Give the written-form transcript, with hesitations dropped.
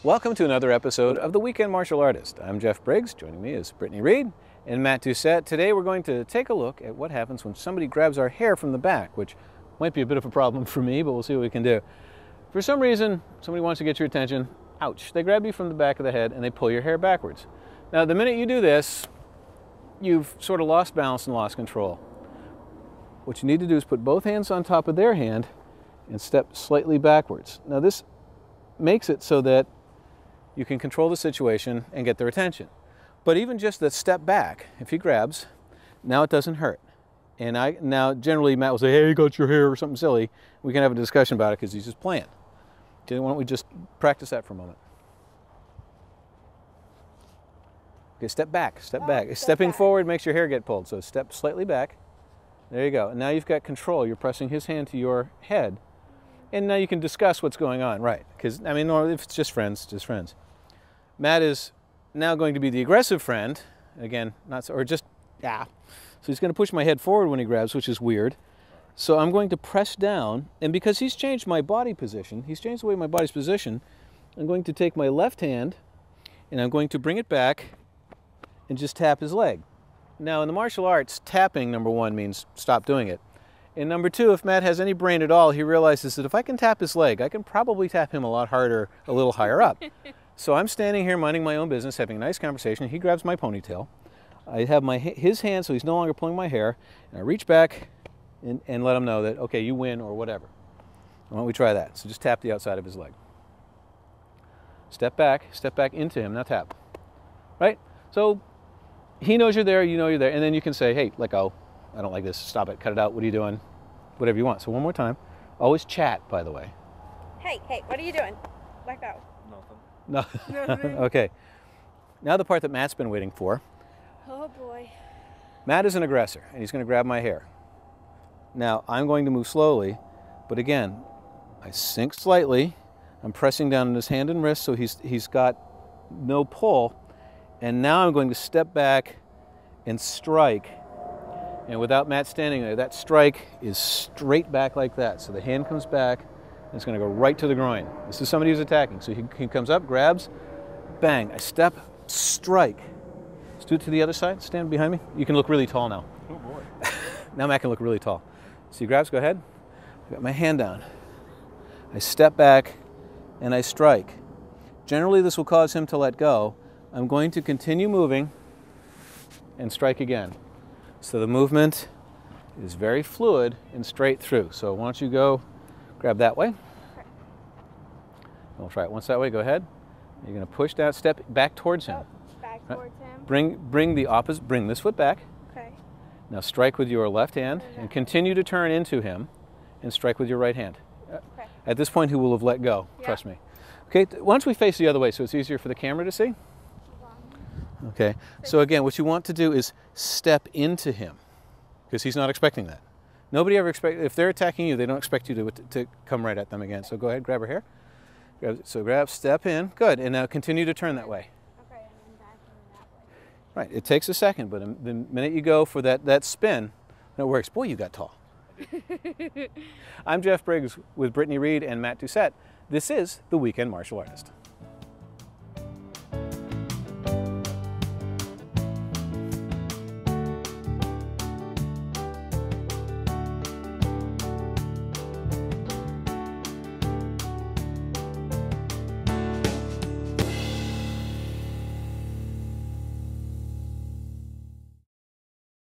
Welcome to another episode of The Weekend Martial Artist. I'm Jeff Briggs. Joining me is Brittany Reed and Matt Doucette. Today we're going to take a look at what happens when somebody grabs our hair from the back, which might be a bit of a problem for me, but we'll see what we can do. For some reason, somebody wants to get your attention. Ouch. They grab you from the back of the head and they pull your hair backwards. Now, the minute you do this, you've sort of lost balance and lost control. What you need to do is put both hands on top of their hand and step slightly backwards. Now, this makes it so that you can control the situation and get their attention. But even just the step back, if he grabs, now it doesn't hurt. And now generally Matt will say, hey, you got your hair or something silly. We can have a discussion about it because he's just playing. Okay, why don't we just practice that for a moment? Okay, step back, step back. Stepping forward makes your hair get pulled. So step slightly back. There you go. And now you've got control. You're pressing his hand to your head. And now you can discuss what's going on, right? Because, I mean, if it's just friends, just friends. Matt is now going to be the aggressive friend. Again, not so, or just, yeah. So he's going to push my head forward when he grabs, which is weird. So I'm going to press down, and because he's changed my body position, he's changed the way my body's position, I'm going to take my left hand, and I'm going to bring it back and just tap his leg. Now, in the martial arts, tapping, number one, means stop doing it. And number two, if Matt has any brain at all, he realizes that if I can tap his leg, I can probably tap him a lot harder, a little higher up. So I'm standing here minding my own business, having a nice conversation. He grabs my ponytail. I have his hand, so he's no longer pulling my hair. And I reach back and let him know that, okay, you win or whatever. Why don't we try that? So just tap the outside of his leg. Step back into him, now tap. Right? So he knows you're there, you know you're there, and then you can say, hey, let go. I don't like this. Stop it. Cut it out. What are you doing? Whatever you want. So one more time. Always chat, by the way. Hey, what are you doing? Let go. No. Okay. Now the part that Matt's been waiting for. Oh boy. Matt is an aggressor, and he's going to grab my hair. Now I'm going to move slowly, but again, I sink slightly. I'm pressing down on his hand and wrist, so he's got no pull. And now I'm going to step back and strike. And without Matt standing there, that strike is straight back like that. So the hand comes back, and it's going to go right to the groin. This is somebody who's attacking. So he comes up, grabs, bang. I step, strike. Let's do it to the other side. Stand behind me. You can look really tall now. Oh boy. Now Matt can look really tall. So he grabs, go ahead. I got my hand down. I step back, and I strike. Generally, this will cause him to let go. I'm going to continue moving and strike again. So the movement is very fluid and straight through. So why don't you go grab that way. Okay. We'll try it once that way. Go ahead. You're going to push that step back towards him. Oh, back towards him. Bring the opposite. Bring this foot back. Okay. Now strike with your left hand and continue to turn into him and strike with your right hand. Okay. At this point, he will have let go. Yeah. Trust me. Okay. Why don't we face the other way so it's easier for the camera to see? Okay, so again, what you want to do is step into him because he's not expecting that. Nobody ever expects, if they're attacking you, they don't expect you to come right at them again. So go ahead, grab her hair. Grab, step in, good, and now continue to turn that way. Okay, and then back that way. Right, it takes a second, but the minute you go for that spin, it works. Boy, you got tall. I'm Jeff Briggs with Brittany Reed and Matt Doucette. This is The Weekend Martial Artist.